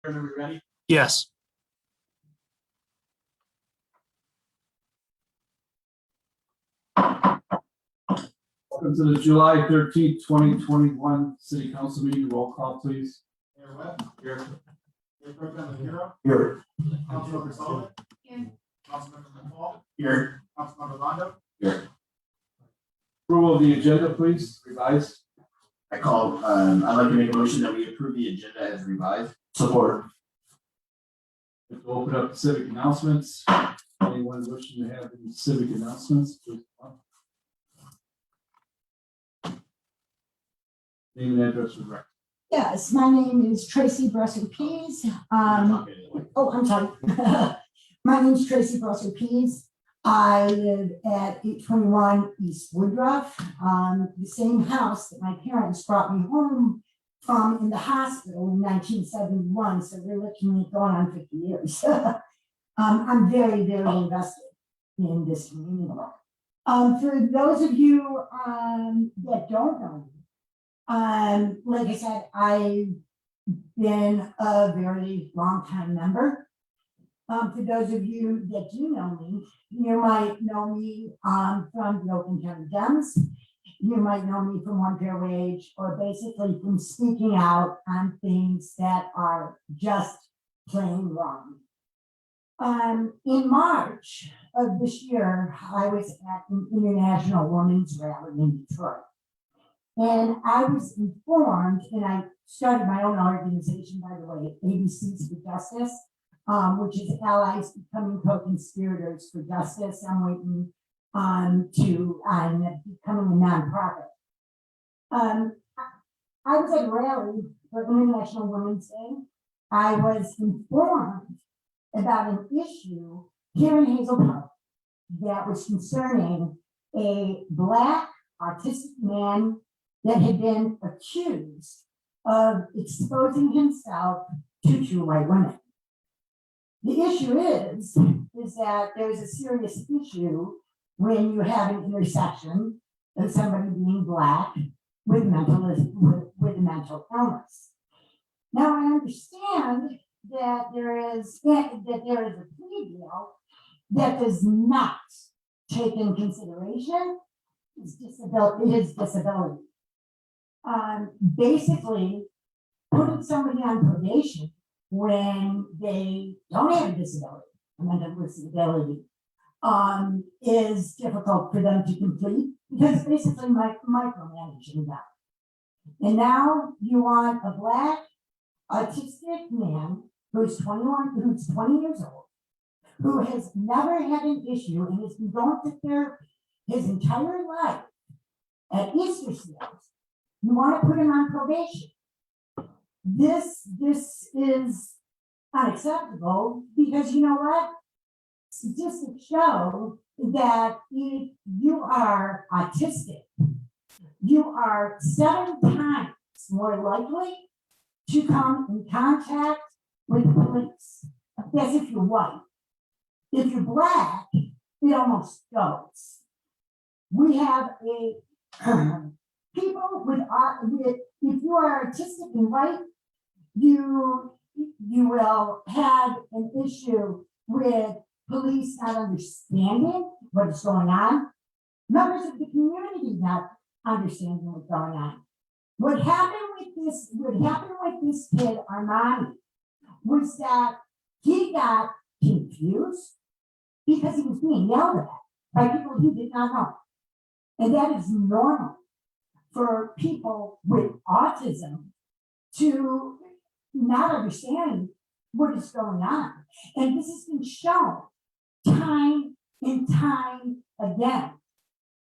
Are we ready? Yes. Welcome to the July 13th, 2021 City Council meeting. Roll call, please. Mayor Webb. Here. Mayor Pro Tem Hero. Here. Councilmember Sullivan. Here. Councilmember McFall. Here. Councilmember Londo. Here. Approval of the agenda, please, revised. I'd like to make a motion that we approve the agenda as revised. Support. To open up civic announcements. Anyone wishing to have any civic announcements, please come up. Name and address for the record. Yes, my name is Tracy Bresser-Pease. Oh, I'm sorry. My name is Tracy Bresser-Pease. I live at 821 East Woodruff, the same house that my parents brought me home from in the hospital in 1971. So we're looking at going on 50 years. I'm very, very invested in this community. For those of you that don't know me, like I said, I've been a very long time member. For those of you that do know me, you might know me from the Oakland County Dems. You might know me from One Fair Wage, or basically from speaking out on things that are just plain wrong. In March of this year, I was at an International Women's Rally in Detroit. And I was informed, and I started my own organization, by the way, ABCs for Justice, which is Allies Becoming Co-Conspirators for Justice. I'm waiting to becoming a nonprofit. I was at a rally for International Women's Day. I was informed about an issue here in Hazel Park that was concerning a Black autistic man that had been accused of exposing himself to two white women. The issue is that there's a serious issue when you have an intersection of somebody being Black with a mental illness. Now I understand that there is a plea deal that does not take in consideration his disability. Basically, putting somebody on probation when they don't have a disability, a mental disability, is difficult for them to complete because basically micromanaging them. And now you want a Black autistic man who's 21, who's 20 years old, who has never had an issue and has been going to therapy his entire life at Easter seals. You want to put him on probation. This is unacceptable because you know what? Statistics show that if you are autistic, you are 7 times more likely to come in contact with the police. That's if you're white. If you're Black, it almost goes. We have people with if you are autistic and white, you will have an issue with police not understanding what is going on, members of the community not understanding what's going on. What happened with this kid, Armani, was that he got confused because he was being yelled at by people he did not know. And that is normal for people with autism to not understand what is going on. And this has been shown time and time again.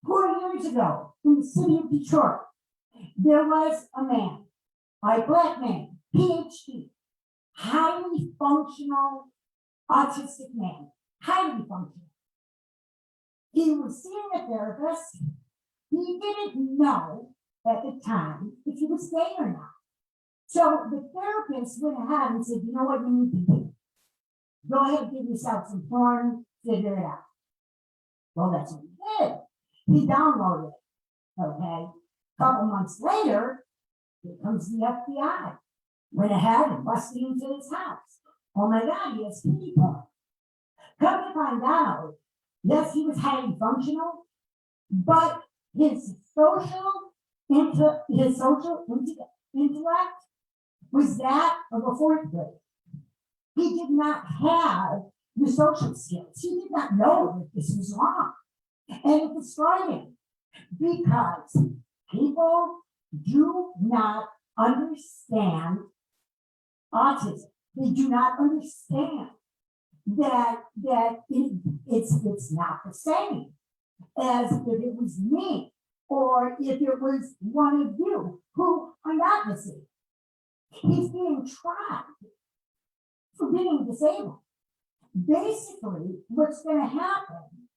4 years ago, in the city of Detroit, there was a man, a Black man, PhD, highly functional autistic man, highly functional. He was seeing a therapist. He didn't know at the time if he was gay or not. So the therapist went ahead and said, you know what you need to do? Go ahead, give yourself some porn, figure it out. Well, that's what he did. He downloaded it, okay? A couple months later, here comes the FBI. went ahead and busted into his house. Oh my God, he has kidney porn. Come to find out, yes, he was highly functional, but his social intellect was that of a fourth grade. He did not have the social skills. He did not know that this was wrong. And it destroyed him because people do not understand autism. They do not understand that it's not the same as if it was me or if it was one of you who are not the same. He's being tried for being disabled. Basically, what's going to happen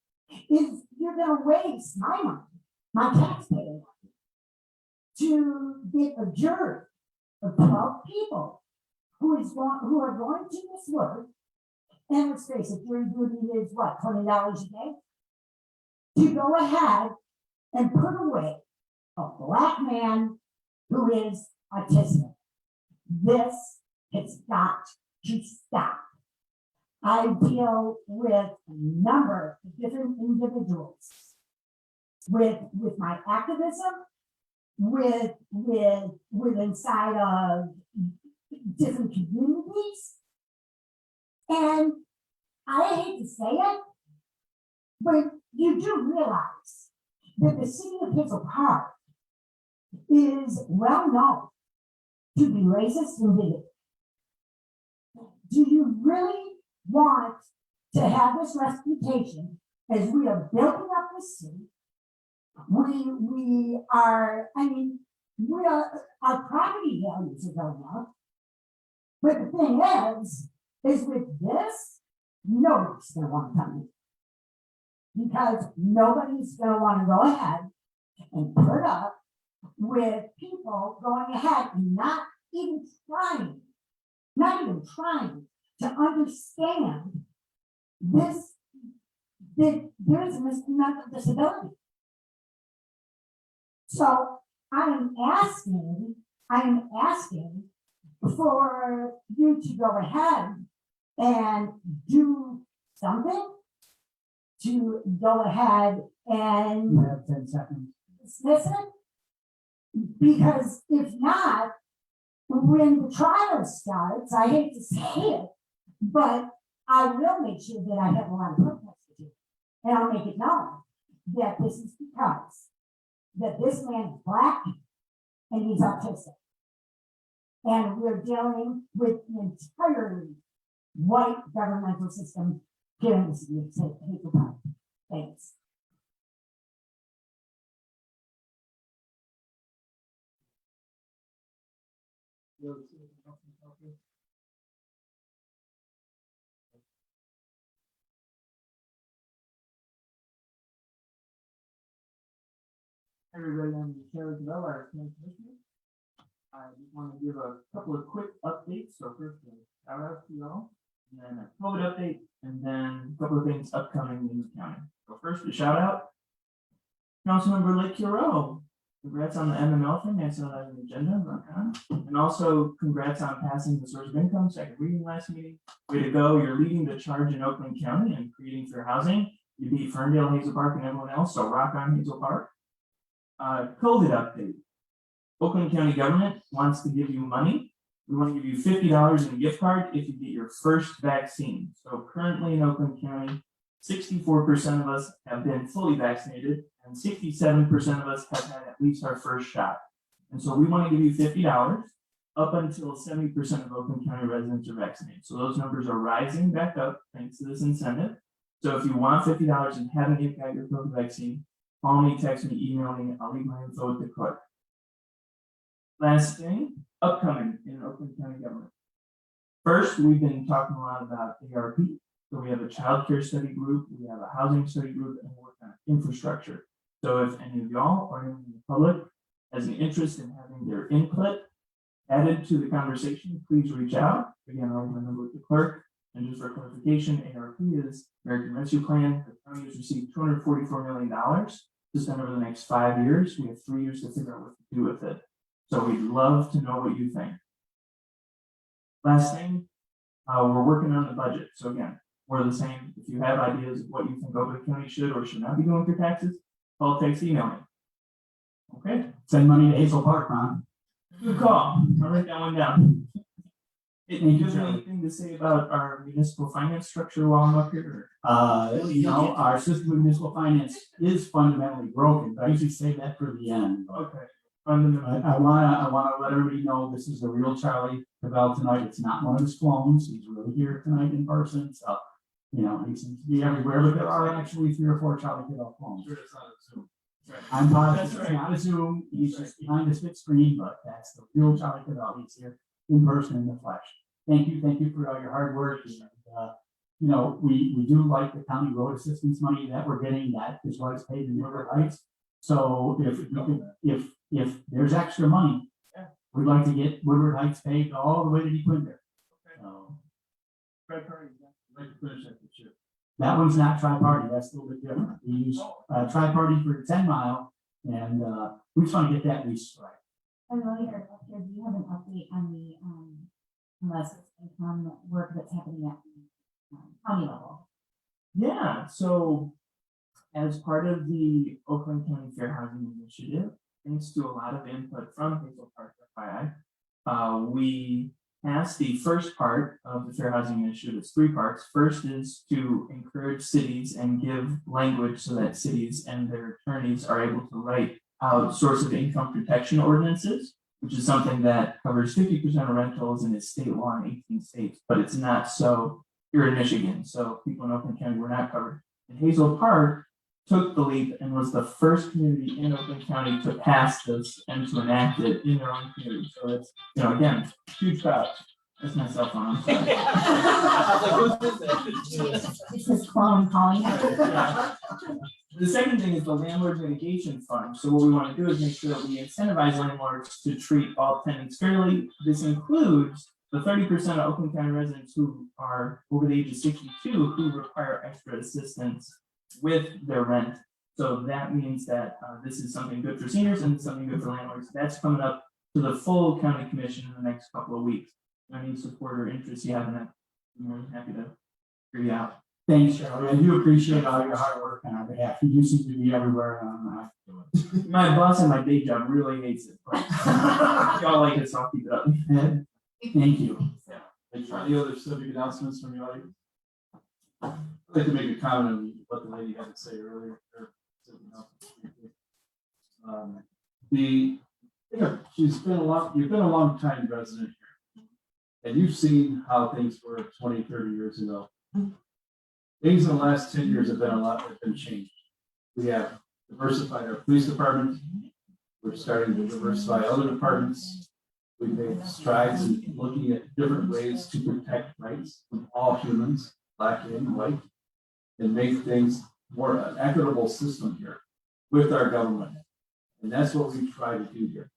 is you're going to waste my money, my taxpayer money, to get a jury of 12 people who are going to this work. And let's face it, jury duty is what, $20 a day? To go ahead and put away a black man who is autistic. This has got to stop. I deal with a number of different individuals with my activism, with inside of different communities. And I hate to say it, but you do realize that the city of Hazel Park is well known to be racist and bigoted. Do you really want to have this reputation as we are building up this city? Our property values are going up. But the thing is with this, nobody's going to want to come in. Because nobody's going to want to go ahead and put up with people going ahead and not even trying to understand this, that there's a mental disability. So I am asking for you to go ahead and do something to go ahead and You have 10 seconds. dismiss it. Because if not, when the trial starts, I hate to say it, but I will make sure that I have a lot of protests to do. And I'll make it known that this is because that this man is black and he's autistic. And we're dealing with an entirely white governmental system here in the city of Hazel Park. Thanks. Everybody, I'm Taylor Devell, our county commissioner. I just want to give a couple of quick updates. So first, a shout out to y'all, and then a COVID update, and then a couple of things upcoming in the county. So first, a shout out, Councilmember Lake Hero. Congrats on the MML thing. I saw that on the agenda. And also congrats on passing the source of income second reading last meeting. Way to go. You're leading the charge in Oakland County and creating fair housing. You beat Ferndale, Hazel Park, and everyone else. So rock on, Hazel Park. COVID update. Oakland County government wants to give you money. We want to give you $50 in a gift card if you get your first vaccine. So currently in Oakland County, 64% of us have been fully vaccinated and 67% of us have had at least our first shot. And so we want to give you $50 up until 70% of Oakland County residents are vaccinated. So those numbers are rising back up thanks to this incentive. So if you want $50 and haven't yet got your COVID vaccine, call me, text me, email me. I'll leave my info with the clerk. Last thing, upcoming in Oakland County government. First, we've been talking a lot about ARP. So we have a child care study group, we have a housing study group, and we're working on infrastructure. So if any of y'all or anyone in the public has an interest in having their input added to the conversation, please reach out. Again, I'll leave my number with the clerk. And just for clarification, ARP is American Rescue Plan. The county has received $244 million to spend over the next 5 years. We have 3 years to figure out what to do with it. So we'd love to know what you think. Last thing, we're working on the budget. So again, we're the same. If you have ideas of what you think Oakland County should or should not be doing with your taxes, call, text, email me. Okay, Send money to Hazel Park, Ron. good call. I'll write that one down. Thank you, Do you have Charlie. anything to say about our municipal finance structure while I'm up here? Our system of municipal finance is fundamentally broken, but I usually say that for the end. Okay. I wanna let everybody know this is the real Charlie Cavell tonight. It's not one of his clones. He's really here tonight in person, so. You know, he seems to be everywhere, but there are actually 3 or 4 Charlie Cavell clones. Sure, it's not a Zoom. I'm positive That's it's not a Zoom. He's just behind the split screen, but that's the real Charlie Cavell. He's here in person in the flesh. Thank you for all your hard work. And, we do like the county road assistance money that we're getting. That is what is paid in Woodward Heights. So if there's extra money, we'd like to get Woodward Heights paid all the way to DeQuinder. So Fred Curry, I'd like to finish that this year. that one's not tri-party. That's a little bit different. We use tri-party for 10 mile, and we just want to get that lease right. And later, do you have an update on the, less income work that's happening at the county level? Yeah, so as part of the Oakland County Fair Housing Initiative, thanks to a lot of input from Hazel Park, FYI, we passed the first part of the Fair Housing Initiative. It's 3 parts. First is to encourage cities and give language so that cities and their attorneys are able to write out source of income protection ordinances, which is something that covers 50% of rentals and is state law in 18 states, but it's not so here in Michigan. So people in Oakland County were not covered. And Hazel Park took the leap and was the first community in Oakland County to pass this and to enact it in their own community. So it's, again, huge proud. That's my cell phone. I'm sorry. It says clone calling. The second thing is the landlord mitigation fund. So what we want to do is make sure that we incentivize landlords to treat all tenants fairly. This includes the 30% of Oakland County residents who are over the age of 62 who require extra assistance with their rent. So that means that this is something good for seniors and something good for landlords. That's coming up to the full county commission in the next couple of weeks. Any support or interest you have in that, I'm more than happy to hear you out. Thanks, Charlie. I do appreciate all your hard work on our behalf. You do seem to be everywhere. My boss and my day job really hates it, but y'all like it, so I'll keep it up. Thank you. Any other civic announcements from the audience? I'd like to make a comment on what the lady had to say earlier. You've been a long time resident here, and you've seen how things were 20, 30 years ago. Things in the last 10 years have been changed. We have diversified our police department. We're starting to diversify other departments. We've made strides in looking at different ways to protect rights of all humans, black and white, and make things more an equitable system here with our government. And that's what we try to do here.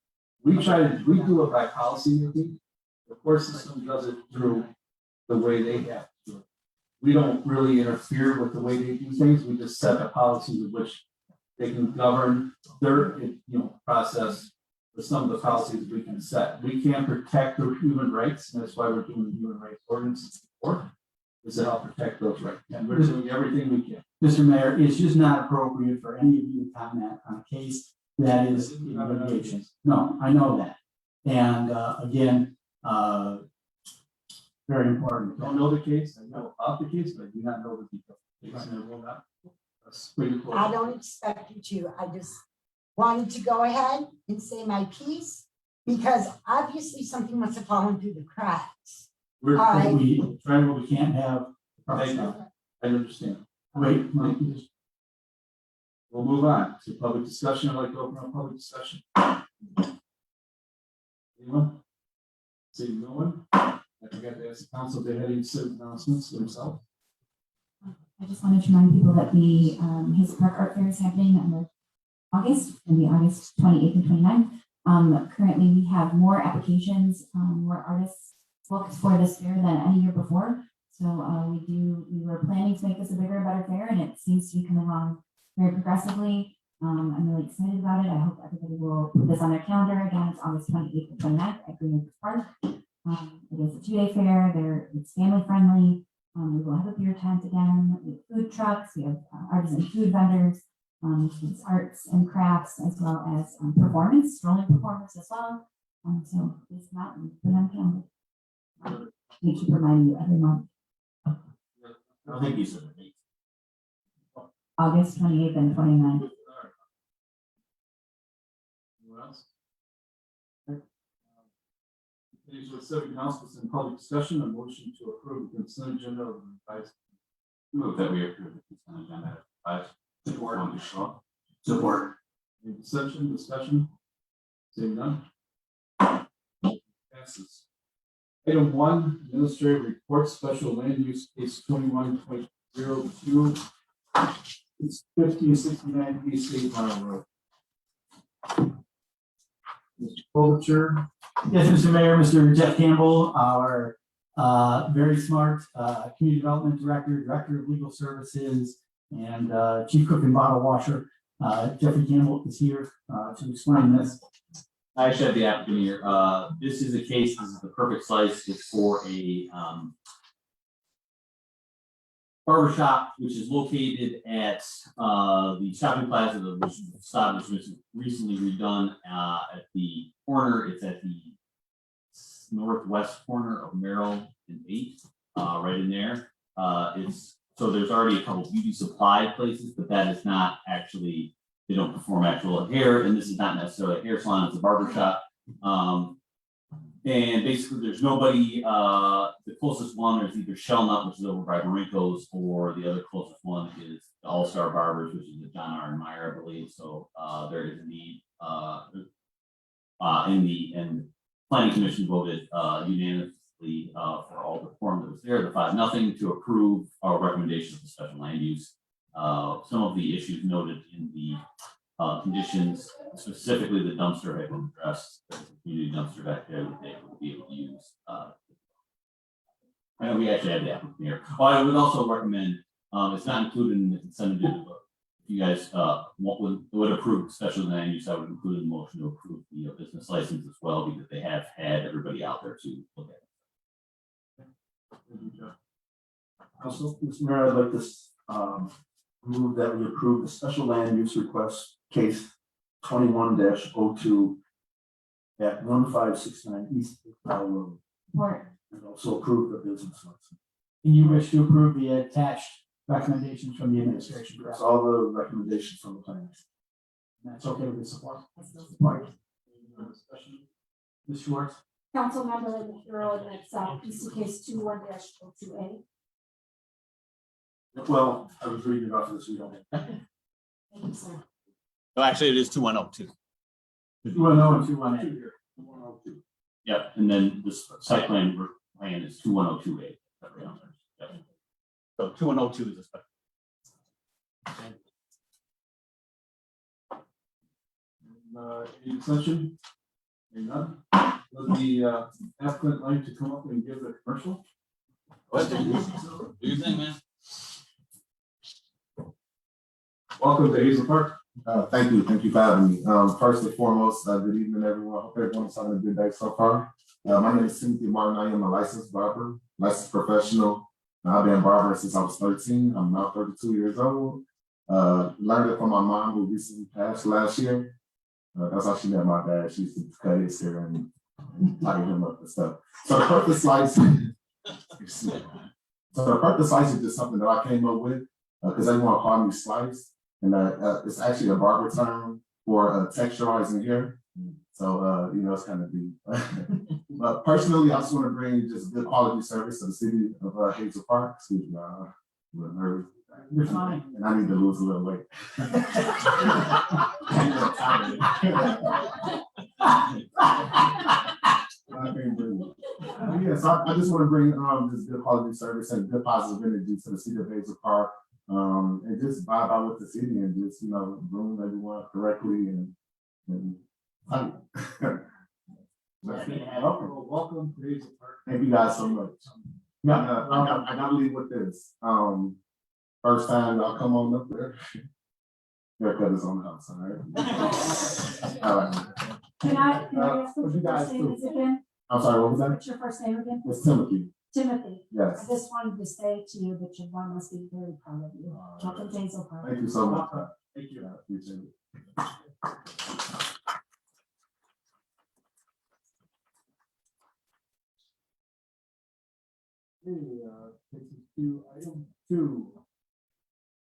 We do it by policy making. The court system does it through the way they have to do it. We don't really interfere with the way they do things. We just set a policy with which they can govern their, process with some of the policies we can set. We can protect their human rights, and that's why we're doing the human rights ordinance support, is to help protect those rights. And we're doing everything we can. Mr. Mayor, it's just not appropriate for any of you to comment on a case that is in litigation. No, I know that. And again, very important. I don't know the case. I know about the case, but I do not know the details. And I will not. I don't expect you to. I just wanted to go ahead and say my piece because obviously something must have fallen through the cracks. We trying what we can't have. Thank you. I understand. Wait, Mike, We'll move on to public discussion. I'd like to open up public discussion. Anyone? Seeing no one? I forgot to ask the council if they had any civic announcements themselves. I just wanted to remind people that the Hazel Park Art Fair is happening on August 28th and 29th. Currently, we have more applications, more artists booked for this fair than any year before. So we were planning to make this a bigger and better fair, and it seems to be coming along very progressively. I'm really excited about it. I hope everybody will put this on their calendar. Again, it's August 28th and 29th at Green Acres Park. It is a 2-day fair. It's family friendly. We will have a beer tent again, we have food trucks, we have artisan food vendors, it's arts and crafts, as well as performance, strolling performance as well. So please come out and put on calendar. We keep reminding you every month, I think you said it. August 28th and 29th. Anyone else? These are civic announcements and public discussion, a motion to approve the consent agenda of the revised. Move that we approve the consent agenda. Support. Support. Any discussion? Seeing none? Passes. Item 1, administrative report, special land use case 21.02. It's 1569 East State Mile Road. Mr. Fulcher. Yes, Mr. Mayor, Mr. Jeff Campbell, our very smart community development director, director of legal services, and chief cook and bottle washer. Jeffrey Campbell is here to explain this. I actually have the applicant here. This is a case, this is the perfect slice. It's for a barber shop, which is located at the shopping plaza, which was recently redone at the corner. It's at the northwest corner of Merrill and 8, right in there. So there's already a couple beauty supply places, but that is not actually, they don't perform actual hair, and this is not necessarily a hair salon, it's a barber shop. And basically there's nobody, the closest one is either Shellnut, which is over by Marinko's, or the other closest one is the All-Star Barbers, which is the John R. and Meyer, I believe. So there is a need and planning commission voted unanimously for all the form that was there, the 5-0 to approve our recommendation of the special land use. Some of the issues noted in the conditions, specifically the dumpster had been addressed. There's a community dumpster back there that they would be able to use. I know we actually had the applicant here. I would also recommend, it's not included in the consent agenda, but if you guys would approve special land use, I would include in the motion to approve the business license as well, because they have had everybody out there to look at it. Thank you, Jeff. Also, Mr. Mayor, I'd like to move that we approve the special land use request case 21-02 at 1569 East Mile Road. Support. And also approve the business license. And you wish to approve the attached recommendations from the administration, correct? That's all the recommendations from the plan. And that's okay with the support? I still support. Discussion? Ms. Schwartz? Councilmember Hero, that's PC case 21-02A. Well, I was reading about this, we don't. Thank you, sir. Well, actually, it is 2102. 210 and 218. Yep, and then the site plan is 21028. Yep. So 2102 is a special. Any discussion? Hearing none? Would the applicant like to come up and give a commercial? What do you think, man? Welcome to Hazel Park. Thank you for having me. First and foremost, good evening, everyone. Hope everyone's having a good day so far. My name is Timothy Martin. I am a licensed barber, licensed professional. I've been barbering since I was 13. I'm now 32 years old. Learned it from my mom, who recently passed last year. That's how she met my dad. She used to cut his hair and tighten him up and stuff. So the purpose license, is just something that I came up with because they want to call me Slice. And it's actually a barber term for texturizing hair. So, it's kind of deep. But personally, I just want to bring just good quality service to the city of Hazel Park. Excuse me, I'm a little nervous. You're fine. And I need to lose a little weight. Yes, I just want to bring this good quality service and good positive energy to the city of Hazel Park. And just vibe out with the city and just, groom everyone correctly and tight. Welcome to Hazel Park. Thank you guys so much. Yeah, I gotta leave with this. First time y'all come on up there. Haircut is on the house, all right? All right. Can I ask what what you you guys guys say do? this again? I'm sorry, what was that? What's your first name again? It's Timothy, Timothy. I yes. just wanted to say to you that your mom must be very proud of you. Welcome to Hazel Park. Thank you so much. Thank you. I appreciate it. Okay, takes us to item 2.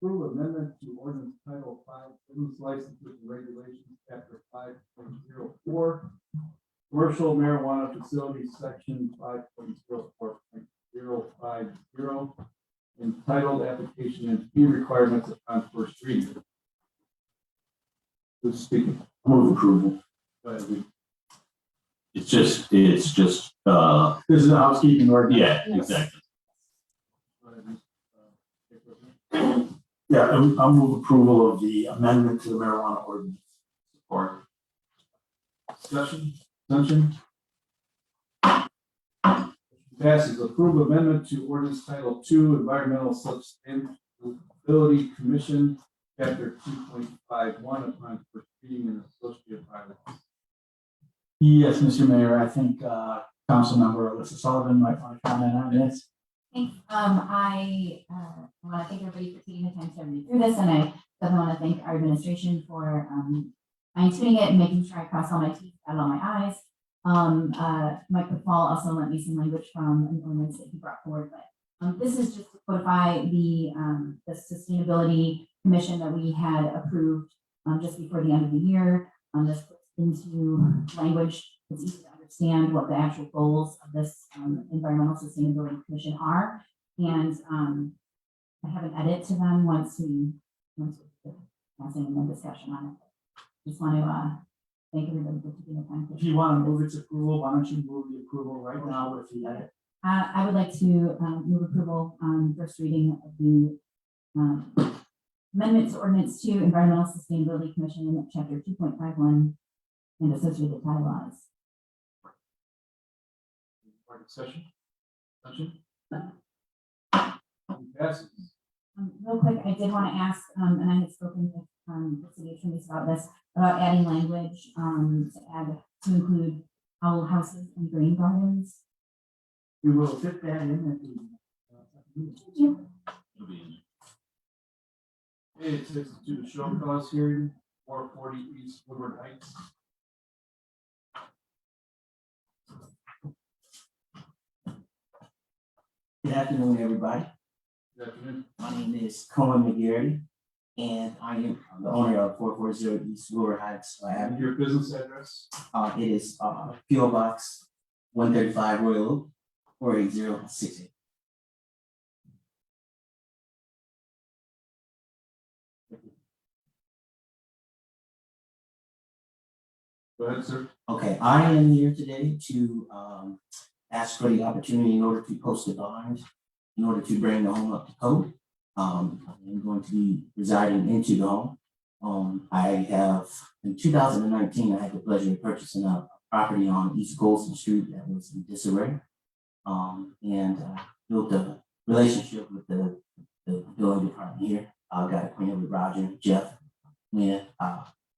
Approve amendment to ordinance title 5, business licenses and regulations, chapter 5.04. Commercial marijuana facilities, section 5.04.050, entitled application and fee requirements upon first reading. Who's speaking? Move approval. Go ahead, Lee. It's just, This is a housekeeping ordinance. yeah, Yes. exactly. Go ahead, Lee. Yeah, I'll move approval of the amendment to the marijuana ordinance. Or Discussion, assumption. Passes. Approve amendment to ordinance title 2, environmental sustainability commission, chapter 2.51 upon first reading and associated bylaws. Yes, Mr. Mayor, I think, Councilmember Alyssa Sullivan might want to comment on this. Thanks. I want to thank everybody for taking the time to read through this, and I definitely want to thank our administration for fine tuning it and making sure I cross all my T's, dot all my I's. Mike McFall also lent me some language from an ordinance that he brought forward, but this is just to codify the sustainability commission that we had approved just before the end of the year. This puts into language that's easy to understand what the actual goals of this environmental sustainability commission are, and I have an edit to them once we passing the discussion on it. Just want to thank everybody for taking the time. If you want to move its approval, why don't you move the approval right now with the edit? I would like to move approval on first reading of the amendment to ordinance 2, environmental sustainability commission, chapter 2.51, and associated bylaws. Part discussion? Assumption? Passes. Real quick, I did want to ask, and I had spoken with the city attorneys about this, about adding language to include owl houses and green gardens. We will fit that in at the. it'll be in Okay, it takes us to the show cause hearing, 440 East Woodward Heights. Good afternoon, everybody. Good afternoon. My name is Cohen McGarry, and I am the owner of 440 East Woodward Heights Avenue. Your business address? It is PO Box 135 Royal Oak, 48068. Go ahead, sir. Okay, I am here today to ask for the opportunity in order to post the bond, in order to bring the home up to code. I'm going to be residing into the home. I have, in 2019, I had the pleasure of purchasing a property on East Golson Street that was in disarray. And built a relationship with the building department here. I got acquainted with Roger, Jeff, Lynn,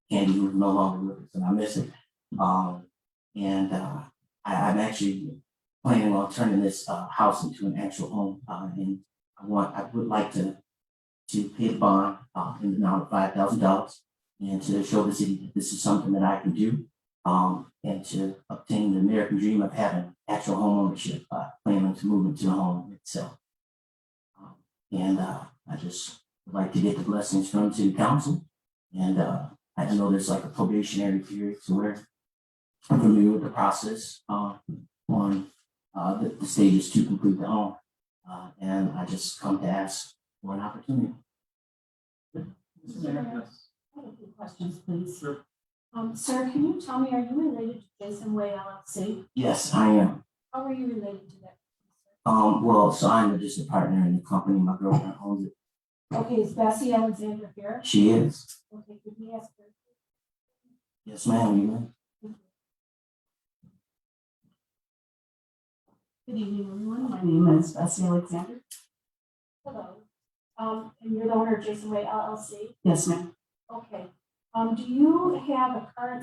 Candy, who's no longer with us, and I miss it. I'm actually planning on turning this house into an actual home, and I would like to pay the bond in the amount of $5,000, and to show the city that this is something that I can do, and to obtain the American dream of having actual home ownership, planning to move into the home itself. I just would like to get the blessings from city council, and I know there's like a probationary period, so I'm familiar with the process on the stages to complete the home. And I just come to ask for an opportunity. I have a few questions, please. Sure. Sir, can you tell me, are you related to Jason Way LLC? Yes, I am. How are you related to that? Well, so I'm just a partner in the company. My girlfriend owns it. Okay, is Bessie Alexander here? She is. Okay, could we ask her? Yes, ma'am. You may. Good evening, everyone. My name is Bessie Alexander. Hello. And you're the owner of Jason Way LLC? Yes, ma'am. Okay. Do you have a current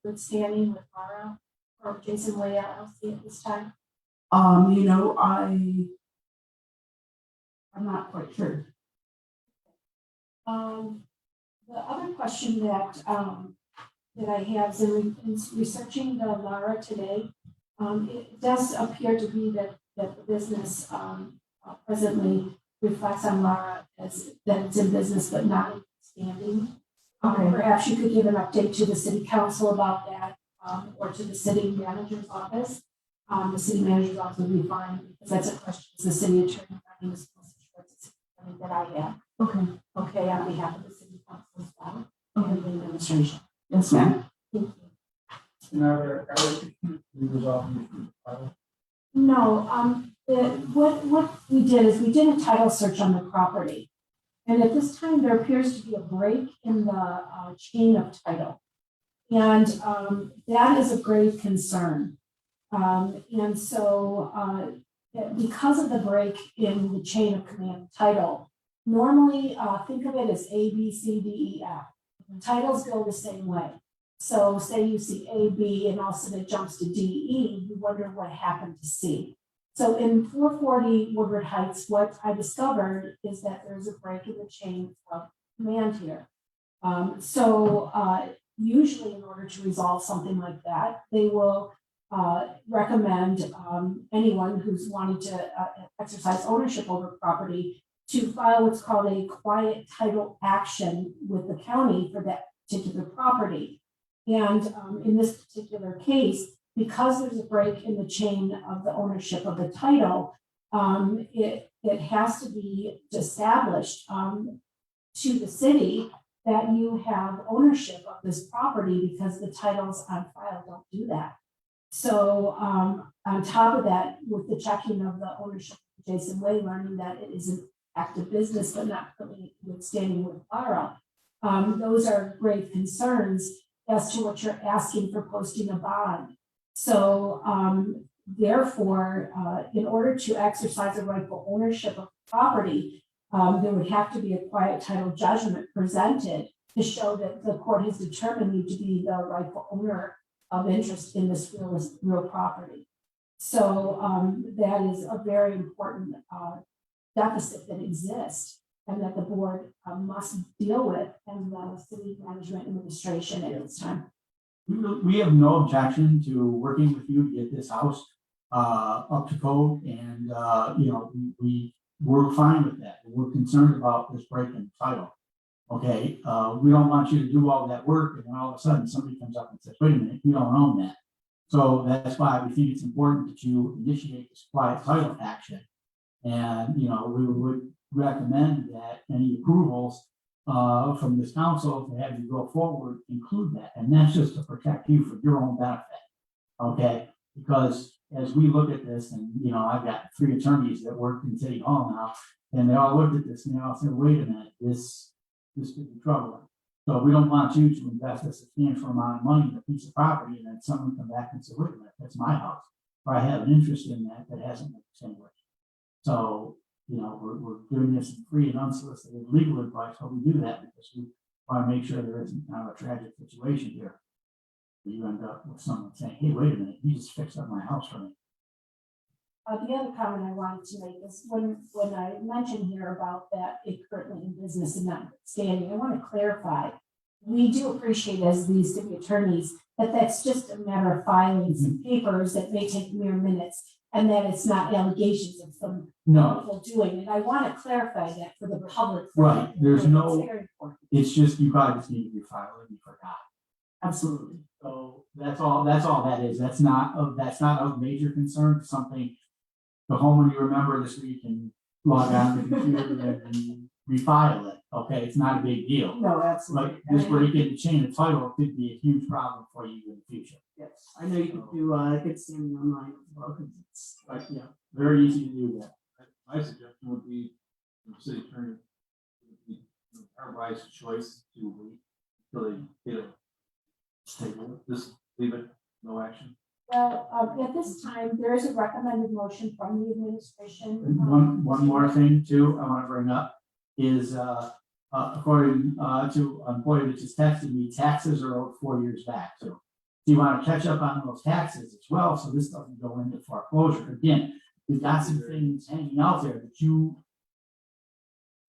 good standing with Mara or Jason Way LLC at this time? You know, I'm not quite sure. The other question that I have is in researching the Lara today, it does appear to be that the business presently reflects on Lara as that it's in business but not in standing. Okay. Perhaps you could give an update to the city council about that, or to the city manager's office. The city manager's office would be fine, because that's a question, it's the city attorney, my name is Melissa Schwartz, it's something that I have. Okay. Okay, on behalf of the city council as well, Okay. and the administration. Yes, ma'am. Thank you. And are there resolve? No, what we did is we did a title search on the property. And at this time, there appears to be a break in the chain of title. And that is of grave concern. And so because of the break in the chain of command title, normally think of it as A, B, C, D, E, F. Titles go the same way. So say you see A, B, and all of a sudden it jumps to D, E, you wonder what happened to C. So in 440 Woodward Heights, what I discovered is that there's a break in the chain of command here. Usually in order to resolve something like that, they will recommend anyone who's wanting to exercise ownership over property to file what's called a quiet title action with the county for that particular property. And in this particular case, because there's a break in the chain of the ownership of the title, it has to be established to the city that you have ownership of this property, because the titles on file don't do that. So on top of that, with the checking of the ownership of Jason Way, learning that it is an active business but not really withstanding with Lara, those are grave concerns as to what you're asking for posting a bond. So therefore, in order to exercise a rightful ownership of property, there would have to be a quiet title judgment presented to show that the court has determined you to be the rightful owner of interest in this real property. So that is a very important deficit that exists and that the board must deal with, and the city management administration at this time. We have no objection to working with you to get this house up to code, and we're fine with that. We're concerned about this break in title. Okay, we don't want you to do all that work and then all of a sudden somebody comes up and says, wait a minute, you don't own that. So that's why we think it's important that you initiate this quiet title action. And we would recommend that any approvals from this council to have you go forward include that. And that's just to protect you for your own benefit. Okay, because as we look at this, and I've got 3 attorneys that work in City Hall now, and they all looked at this and they all said, wait a minute, this could be troubling. So we don't want you to invest a substantial amount of money in a piece of property and then someone come back and say, wait a minute, that's my house, or I have an interest in that hasn't been extinguished. So we're doing this in free and unsolicited legal advice, but we do that because we want to make sure there isn't kind of a tragic situation here. You end up with someone saying, hey, wait a minute, you just fixed up my house for me. The other comment I wanted to make is when I mentioned here about that it currently in business and not standing, I want to clarify. We do appreciate as these city attorneys that that's just a matter of filing some papers that may take mere minutes, and that it's not allegations of some people doing it. I want to clarify that for the public. Right. There's no, it's very important. it's just, you probably just need to refile it and you forgot. Absolutely. So that's all that is. That's not of major concern. Something the homeowner you remember this week and log on to the computer and refile it. Okay, it's not a big deal. No, absolutely. Like this break in the chain of title could be a huge problem for you in the future. Yes, I know you can do good standing online as well, because it's Very easy to do that. My suggestion would be, the city attorney, our wise choice to wait until they get a stable, just leave it, no action. Well, at this time, there is a recommended motion from the administration. And one more thing too, I want to bring up is according to an employee that just texted me, taxes are owed 4 years back too. So you want to catch up on those taxes as well, so this doesn't go into foreclosure. Again, you've got some things hanging out there that you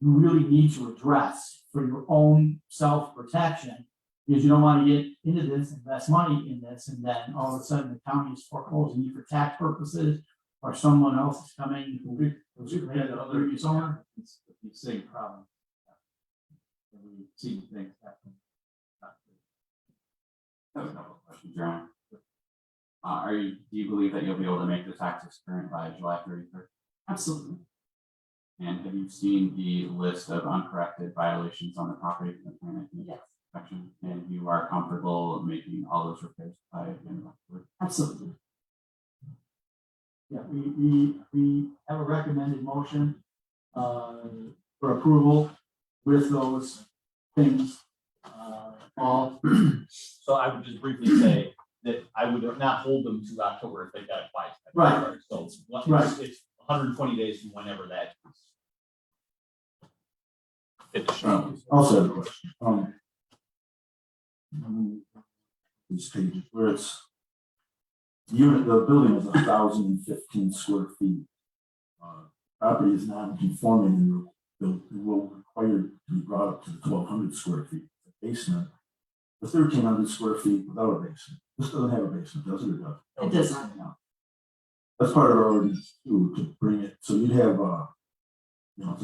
really need to address for your own self-protection, because you don't want to get into this, invest money in this, and then all of a sudden the county is foreclosing you for tax purposes, or someone else is coming who We've had other previous owner. it's the same problem. We see things happen. I have a couple of questions, John. Do you believe that you'll be able to make the taxes current by July 31st? Absolutely. And have you seen the list of uncorrected violations on the property from the 2019 Yes, inspection? And you are comfortable making all those repairs by the end of October? absolutely. Yeah, we have a recommended motion for approval with those things. All, So I would just briefly say that I would not hold them to October if they got it twice. Right. So it's, Right. it's 120 days from whenever that is finished. Also have a question. These pages where it's the building is 1,015 square feet. Property is non-conforming and will require to be brought up to the 1,200 square feet. The basement, the 1,300 square feet without a basement. This doesn't have a basement, does it, or does it? It does not, no. That's part of our ordinance too, to bring it, so you'd have, it's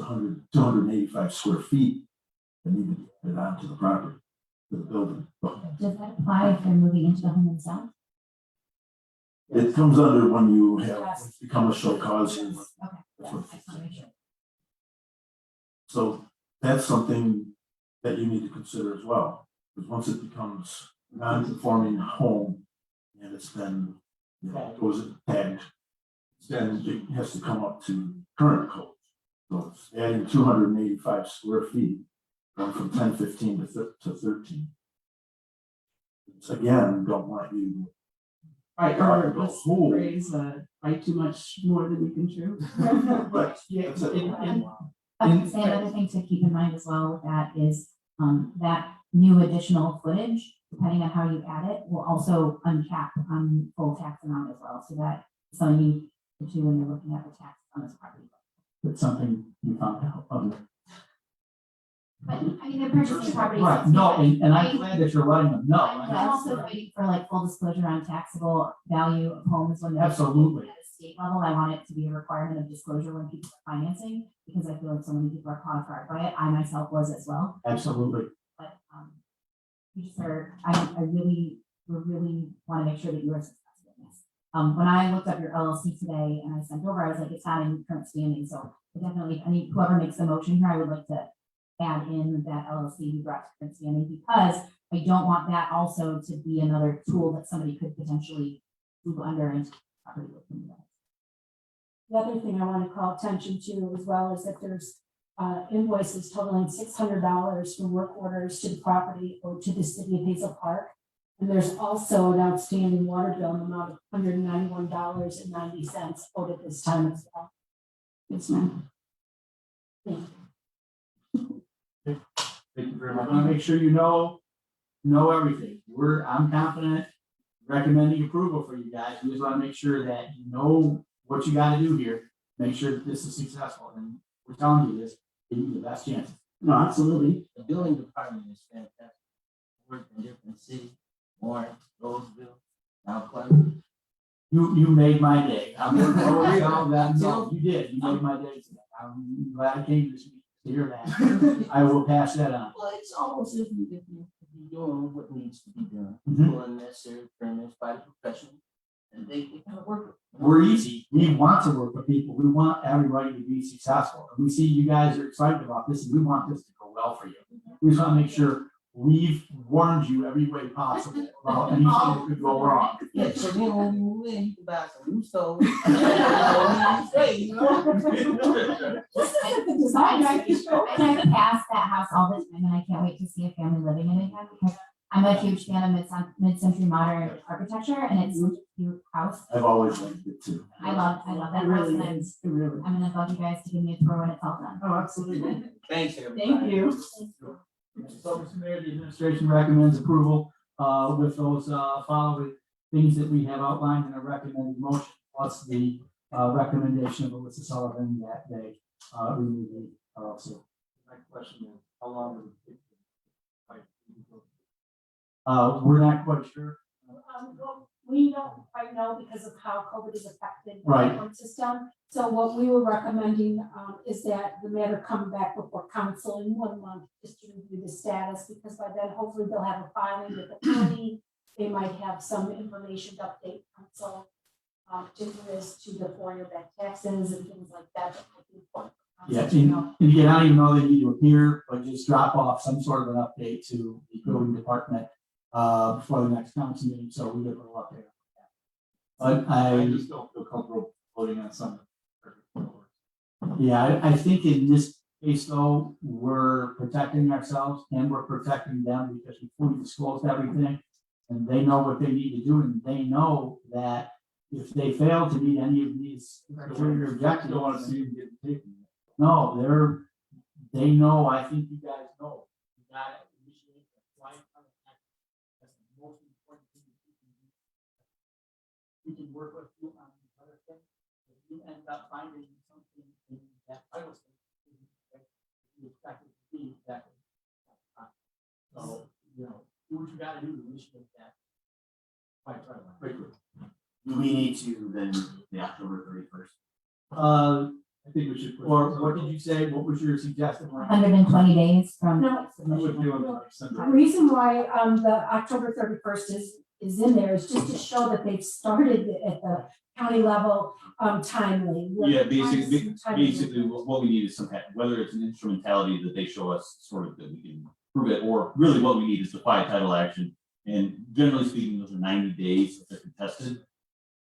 285 square feet that need to be added onto the property, to the building. Does that apply if they're moving into the home themselves? It comes under when you have Yes. become a show cause. Okay, That's yeah, I what- just wanna make sure. So that's something that you need to consider as well, because once it becomes non-conforming home and it's been, goes tagged, then it has to come up to current code. So it's adding 285 square feet, going from 1015 to 13. It's again, don't want you. Right, Or or go let's whole. raise, bite too much more than we can chew. Right. yeah, That's it. And another thing to keep in mind as well with that is, that new additional footage, depending on how you add it, will also uncap on full tax amount as well, so that is something you need to do when you're looking at the tax on this property. it's something you found out. But, I mean, they're purchasing property. Right, no, and I'm glad that you're letting them know. I'm also waiting for like full disclosure on taxable value of homes when they're. Absolutely. At a state level, I want it to be a requirement of disclosure when people are financing, because I feel like so many people are caught off guard by it. I myself was as well, Absolutely. but, you just are, we really want to make sure that you are successful in this. When I looked up your LLC today and I sent over, I was like, it's not in current standing, so definitely, whoever makes the motion here, I would like to add in that LLC we brought to current standing, because I don't want that also to be another tool that somebody could potentially move under into property within that. The other thing I want to call attention to as well is that there's invoices totaling $600 for work orders to the property or to the city of Hazel Park. And there's also an outstanding water bill in the amount of $191.90 owed at this time as well. Yes, ma'am. Thank you. Thank you very much. I want to make sure you know everything. I'm confident recommending approval for you guys. We just want to make sure that you know what you got to do here. Make sure that this is successful. And we're telling you this, give you the best chance. No, absolutely. The building department is fantastic. Worked in different cities, Warren, Roseville, now Cleveland. You made my day. I'm worried on that. No, you did. You made my day today. I'm glad I came this week to hear that. I will pass that on. Well, it's almost as if you be doing what needs to be done, Mhm. pulling necessary permits by the professional, and they kind of work. We're easy. We want to work with people. We want everybody to be successful. And we see you guys are excited about this, and we want this to go well for you. We just want to make sure we've warned you every way possible about anything that could go wrong. Yeah, so then when you move in, you can buy some new stove. The design, I pass that house all the time, and I can't wait to see a family living in it again, because I'm a huge fan of mid-century modern architecture, and it's such a cute house. I've always liked it too. I love that house, and I'm gonna bug you guys to give me a tour when it's all done. Oh, absolutely. Thanks, everybody. Thank you. So, Mr. Mayor, the administration recommends approval with those, following things that we have outlined in a recommended motion, plus the, recommendation of Alyssa Sullivan that they, remove the, so. My question is, how long would it take? We're not quite sure. Well, we don't quite know because of how COVID has affected the Right. court system. So what we were recommending, is that the matter come back before council in 1 month, just to review the status, because by then hopefully they'll have a filing with the county. They might have some information to update council, particularly as to the 4-year back taxes and things like that. That might be important for council Yeah, to know. and again, I don't even know they need to appear, but just drop off some sort of an update to the building department before the next council meeting, so we get a little update. But I just don't feel comfortable voting on something. yeah, I think in this case though, we're protecting ourselves and we're protecting them because we fully disclosed everything. And they know what they need to do, and they know that if they fail to meet any of these criteria or objectives, Don't want to see them getting taken. no, they know, I think you guys know. You gotta initiate the flight of action. That's the most important thing that you can do. We can work with you on the other thing. If you end up finding something in that title statement that you expect it to be, that. So, you know, do what you gotta do to initiate that. Fight right away. Do we need to then the October 31st? I think we should. push Or this what over. did you say? What was your suggestion? 120 days from. No, I would do it on December. the reason why, the October 31st is in there is just to show that they've started at the county level, timely. Yeah, Timely. basically, what we need is some kind, whether it's an instrumentality that they show us sort of that we can prove it, or really what we need is the quiet title action. And generally speaking, those are 90 days if they're contested.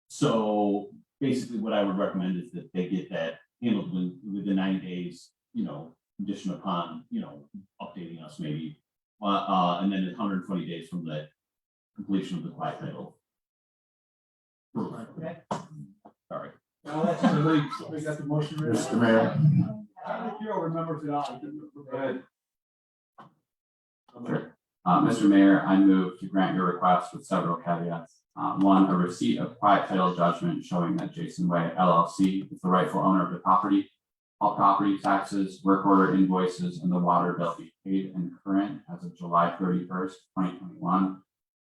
So basically what I would recommend is that they get that handled within 90 days, you know, conditioned upon, you know, updating us maybe. And then 120 days from the completion of the quiet title. Okay. Sorry. Now that's, so we got the motion ready. Mr. Mayor, Hero remembers it all. Go ahead. Mr. Mayor, I move to grant your request with several caveats. One, a receipt of quiet title judgment showing that Jason Way LLC is the rightful owner of the property. All property taxes, work order invoices, and the water bill be paid and current as of July 31st, 2021,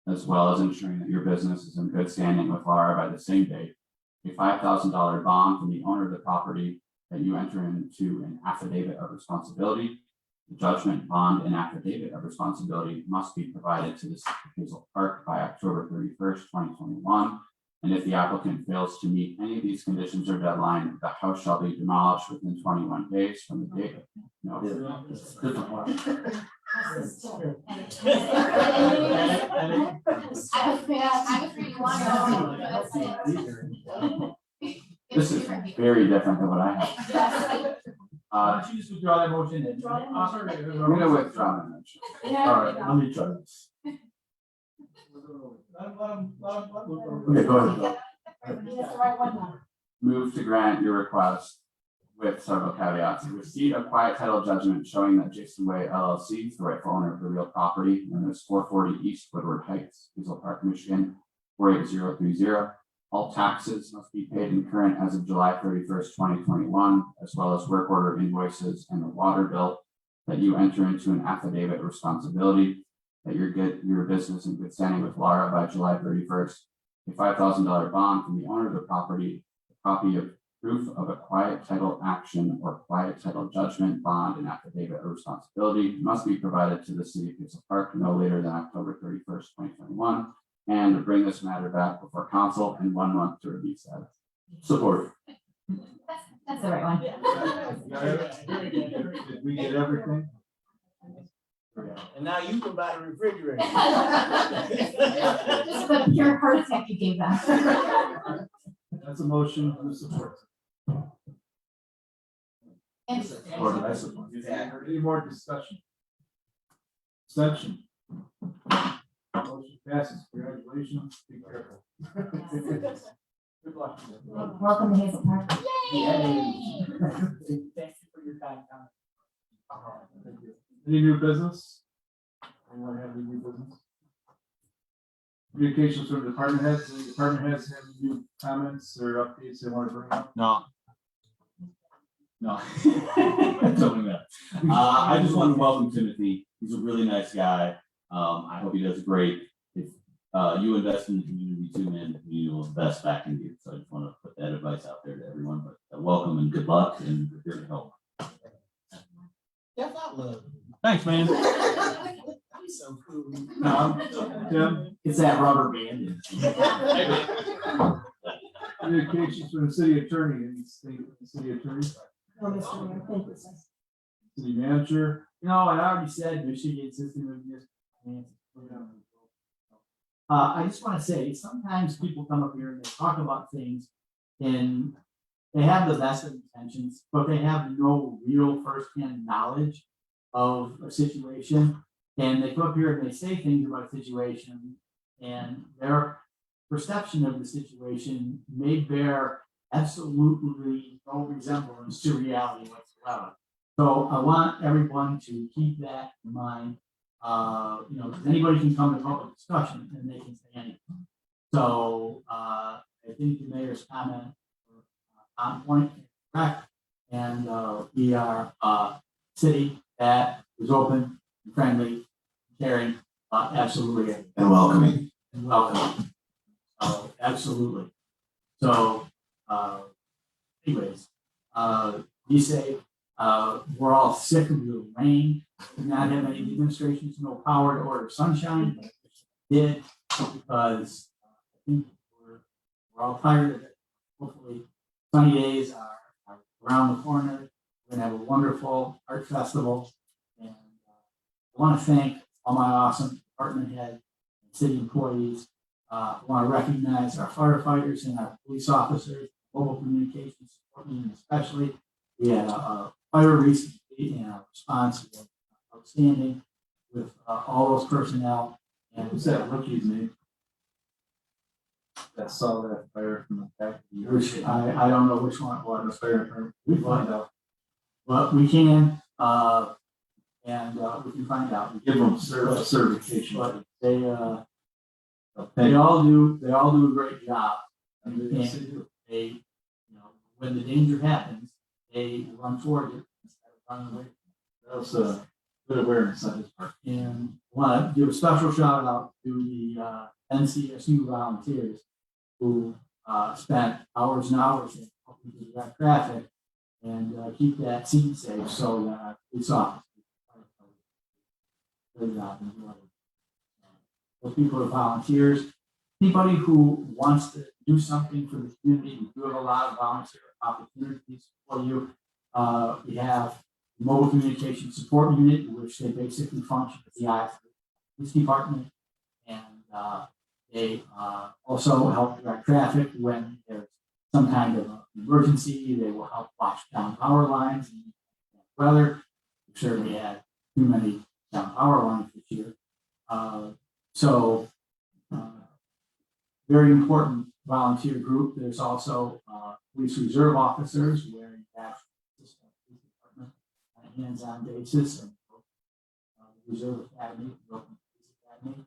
as well as ensuring that your business is in good standing with Laura by the same date. A $5,000 bond from the owner of the property that you enter into an affidavit of responsibility. The judgment, bond, and affidavit of responsibility must be provided to the city of Hazel Park by October 31st, 2021. And if the applicant fails to meet any of these conditions or deadline, the house shall be demolished within 21 days from the date of no. It's a different one. This is very different than what I had. Why don't you just withdraw that motion and. I'm gonna withdraw my motion. All right, let me try this. Okay, go ahead. That's the right one now. Move to grant your request with several caveats. A receipt of quiet title judgment showing that Jason Way LLC is the rightful owner of the real property known as 440 East Woodward Heights, Hazel Park, Michigan, 48030. All taxes must be paid and current as of July 31st, 2021, as well as work order invoices and the water bill. That you enter into an affidavit of responsibility. That your business in good standing with Laura by July 31st. A $5,000 bond from the owner of the property. A copy of proof of a quiet title action or quiet title judgment, bond, and affidavit of responsibility must be provided to the city of Hazel Park no later than October 31st, 2021. And to bring this matter back before council in 1 month to review status. Support. That's the right one. Did we get everything? And now you can buy the refrigerator. Just the pure heart attack you gave them. That's a motion, who supports And it? Or did I support it? Any more discussion? Section. Motion passes, congratulations, be careful. Good luck. welcome to Hazel Park. Thank you for your time, Tom. Thank you. Any new business? Anyone have any new business? Communications from department heads. Any department heads have any new comments or updates they want to bring up? No. Totally not. I just want to welcome Timothy. He's a really nice guy. I hope he does great. If you invest in the community too, man, the community will invest back in you. So I just want to put that advice out there to everyone. But welcome and good luck, and we're here to help. That's not love. Thanks, man. He's so cool. Tim, It's that rubber band. communications from the city attorney. Any state the city attorney, No, Mr. Mayor, thank you, sir. city manager. You know, I already said Michigan system of this. I just want to say, sometimes people come up here and they talk about things and they have the best of intentions, but they have no real firsthand knowledge of a situation. And they come up here and they say things about a situation and their perception of the situation may bear absolutely no resemblance to reality whatsoever. So I want everyone to keep that in mind. You know, 'cause anybody can come to public discussion and they can say anything. So I think the mayor's comment were on point, correct, and we are a city that is open, and friendly, caring, absolutely, And welcoming. and welcoming. Absolutely. So, anyways, be safe. We're all sick of the rain. Did not have any demonstrations, no power to order sunshine, but we did because I think we're all tired of it. Hopefully, sunny days are around the corner. We're gonna have a wonderful art festival, and I want to thank all my awesome department head and city employees. I want to recognize our firefighters and our police officers, mobile communications support unit especially. We had a fire recently and our response was outstanding with all those personnel. And What's that rookie's name? That saw that fire from the back. which I don't know which one it On the was, fire department. We find out. but we can, and we can find out. Give them certification. But they all do a great job. And they, you know, when the danger happens, they run toward it instead of running away. That was good awareness on his part. And want to give a special shout out to the NCSU volunteers who spent hours and hours helping to direct traffic and keep that scene safe so that police officers. Good job. Those people are volunteers. Anybody who wants to do something for the community, we do have a lot of volunteer opportunities for you. We have the mobile communication support unit, which they basically function as the eye for the police department, and they also help direct traffic when there's some kind of emergency. They will help watch down power lines and weather. I'm sure we had too many down power lines this year. Very important volunteer group. There's also police reserve officers where you have police department on a hands-on basis, and the Reserve Academy, the Open Police Academy,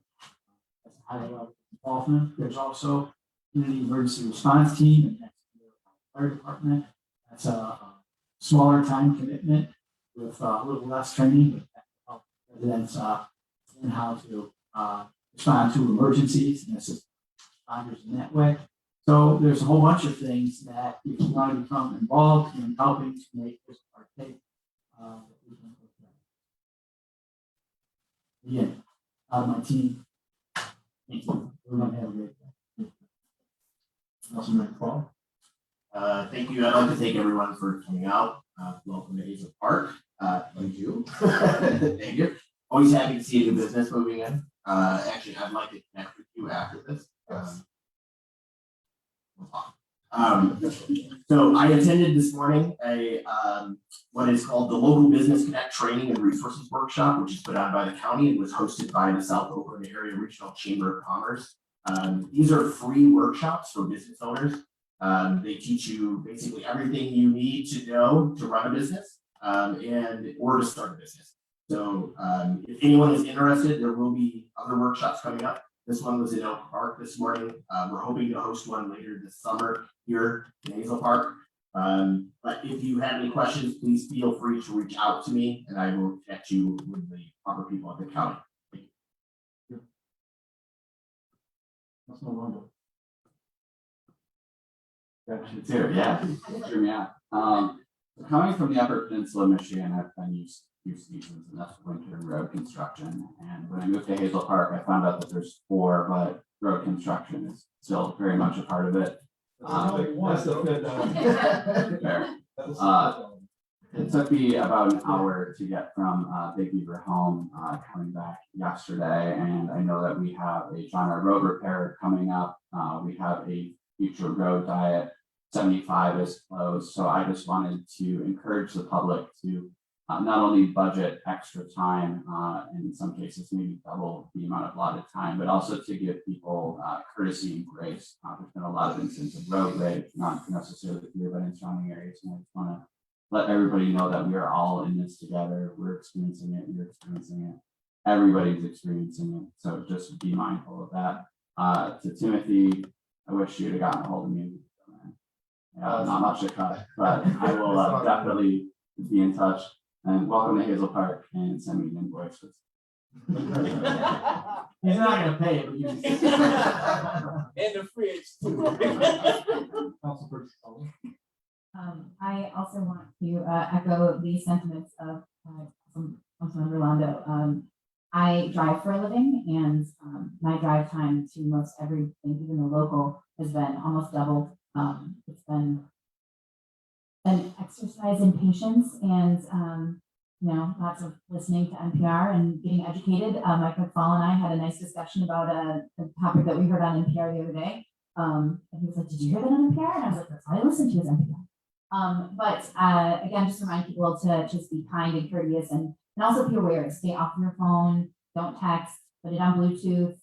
that's a high level involvement. There's also community emergency response team, and that's the fire department. That's a smaller time commitment with a little less training, but that will help residents learn how to respond to emergencies and assist responders in that way. So there's a whole bunch of things that if you want to become involved in helping to make this partake, we can look at. Again, out of my team, thank you. We're going to have a great day. Councilman Paul. Thank you. I'd like to thank everyone for coming out. Welcome to Hazel Park. Thank you. Thank you. Always happy to see a new business moving in. Actually, I'd like to connect with you after this. So I attended this morning a what is called the Local Business Connect Training and Resources Workshop, which is put on by the county and was hosted by the South Oakland Area Regional Chamber of Commerce. These are free workshops for business owners. They teach you basically everything you need to know to run a business or to start a business. So if anyone is interested, there will be other workshops coming up. This one was in Elk Park this morning. We're hoping to host one later this summer here in Hazel Park. But if you have any questions, please feel free to reach out to me and I will connect you with the proper people at the county. Let's move on to. You too, yeah. Hear me out. Coming from the Upper Peninsula of Michigan, I've been used seasons, and that's winter road construction. And when I moved to Hazel Park, I found out that there's 4, but road construction is still very much a part of it. That's the fifth. Fair. It took me about an hour to get from Big Beaver home coming back yesterday, and I know that we have a genre road repair coming up. We have a future road diet. 75 is closed, so I just wanted to encourage the public to not only budget extra time, in some cases maybe double the amount of allotted time, but also to give people courtesy and grace. There's been a lot of instances of road rage, not necessarily here, but in surrounding areas, and I just want to let everybody know that we are all in this together. We're experiencing it, you're experiencing it, everybody's experiencing it, so just be mindful of that. To Timothy, I wish you'd have gotten a hold of me. Not much to cut, but I will definitely be in touch. And welcome to Hazel Park and send me an invoice. He's not gonna pay it, but you can. And the fridge too. Councilperson Sullivan. I also want to echo the sentiments of Councilmember Rondo. I drive for a living, and my drive time to most everything, even the local, has been almost doubled. It's been an exercise in patience and lots of listening to NPR and getting educated. Mike McFall and I had a nice discussion about a topic that we heard on NPR the other day. And he was like, "Did you hear that on NPR?" And I was like, "That's all I listen to is NPR." But again, just remind people to just be kind and courteous and also be aware. Stay off your phone. Don't text. Put it on Bluetooth.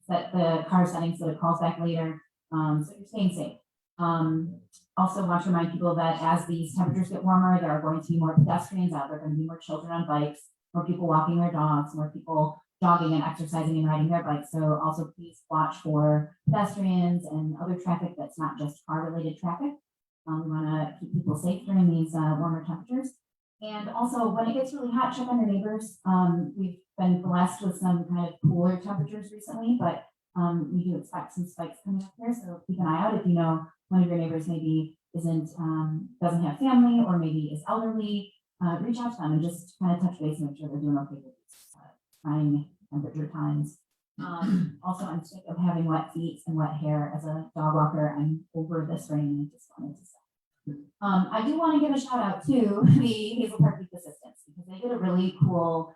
Set the car settings so it calls back later. So you're staying safe. Also want to remind people that as these temperatures get warmer, there are going to be more pedestrians out. There are going to be more children on bikes, more people walking their dogs, more people jogging and exercising and riding their bikes. So also please watch for pedestrians and other traffic that's not just car-related traffic. We want to keep people safe during these warmer temperatures. And also when it gets really hot, check on your neighbors. We've been blessed with some kind of cooler temperatures recently, but we do expect some spikes coming up here. So keep an eye out if you know one of your neighbors maybe doesn't have family or maybe is elderly. Reach out to them and just kind of touch base and make sure they're doing okay with these trying temperature times. Also, I'm sick of having wet feet and wet hair as a dog walker. I'm over this rain. I just wanted to say. I do want to give a shout out to the Hazel Park Youth Assistants because they did a really cool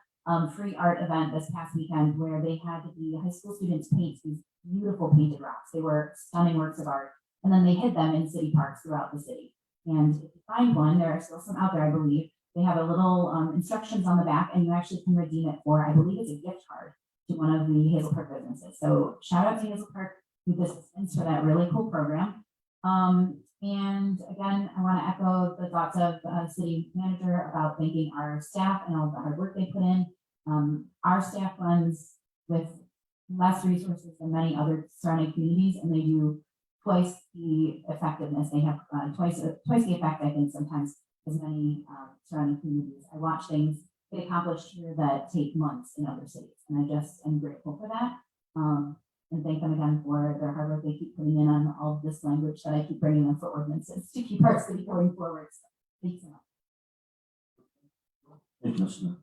free art event this past weekend where they had the high school students paint these beautiful painted rocks. They were stunning works of art, and then they hid them in city parks throughout the city. And if you find one, there are still some out there, I believe. They have a little instructions on the back, and you actually can redeem it for, I believe it's a gift card to one of the Hazel Park businesses. So shout out to Hazel Park Youth Assistants for that really cool program. And again, I want to echo the thoughts of the city manager about thanking our staff and all the hard work they put in. Our staff runs with less resources than many other surrounding communities, and they do twice the effectiveness. They have twice the effect, I think, sometimes as many surrounding communities. I watch things get accomplished here that take months in other cities, and I just am grateful for that. And thank them again for their hard work they keep putting in on all of this language that I keep bringing them for ordinances to keep our city going forward. So thank you so much. Thank you, Mr.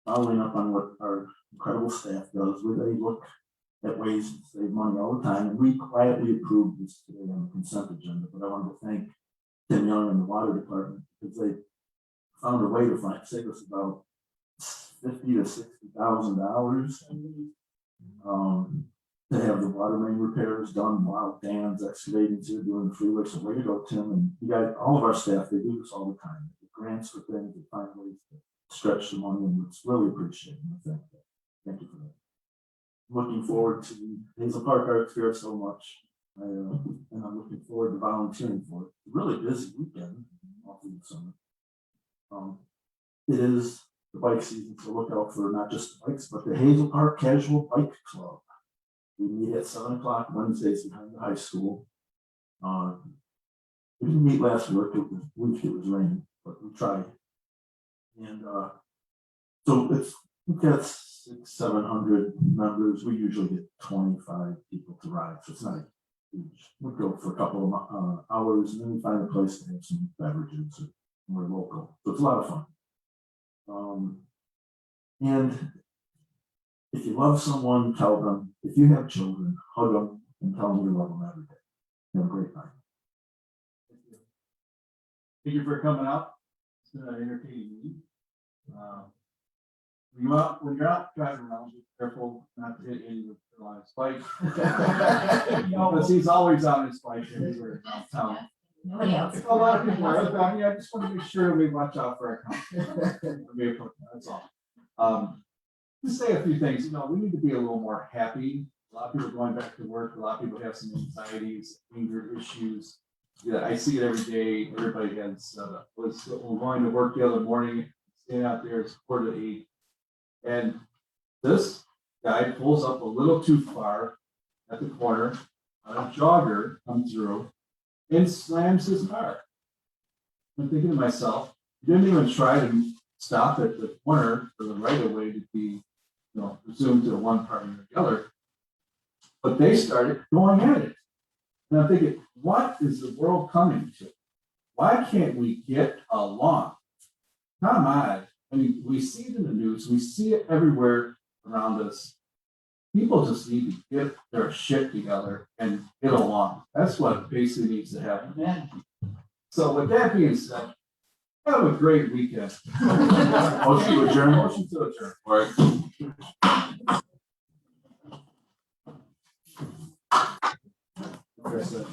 Following up on what our incredible staff does, they look at ways to save money all the time, and we quietly approved this today on the consent agenda. But I wanted to thank Tim Young and the water department because they found a way to save us about $50,000 to $60,000 to have the water main repairs done while Dan's excavating here doing the freeway. So way to go, Tim, and you guys, all of our staff, they do this all the time. They get grants for things, they find ways to stretch the money, and it's really appreciated. Thank you for that. Looking forward to Hazel Park Arts Fair so much. And I'm looking forward to volunteering for it. Really busy weekend off of the summer. It is the bike season, so look out for not just the bikes, but the Hazel Park Casual Bike Club. We meet at 7 o'clock Wednesdays behind the high school. We didn't meet last week, it was raining, but we tried. And, so we've got 600-700 members. We usually get 25 people to ride, so it's not huge. We go for a couple of hours and then we find a place to have some beverages. And we're local, so it's a lot of fun. And if you love someone, tell them. If you have children, hug them and tell them you love them every day. Have a great time. Thank you for coming out. It's been an entertaining meeting. When you're out driving around, be careful not to hit any of the line spike. Because he's always on his bike everywhere around town. Nobody else. A lot of people are, I mean, I just want to make sure we watch out for our company. That's all. Just say a few things, we need to be a little more happy. A lot of people are going back to work. A lot of people have some anxieties, anger issues. Yeah, I see it every day. Everybody has, we're going to work the other morning, staying out there, it's 4 to 8. And this guy pulls up a little too far at the corner. A jogger comes through and slams his car. I'm thinking to myself, he didn't even try to stop at the corner for the right of way to be, presumed to one party or the other. But they started going at it. And I'm thinking, what is the world coming to? Why can't we get along? Come on. I mean, we see it in the news, we see it everywhere around us. People just need to get their shit together and get along. That's what basically needs to happen. So with that being said, have a great weekend. Motion to adjourn. Motion to adjourn. All right.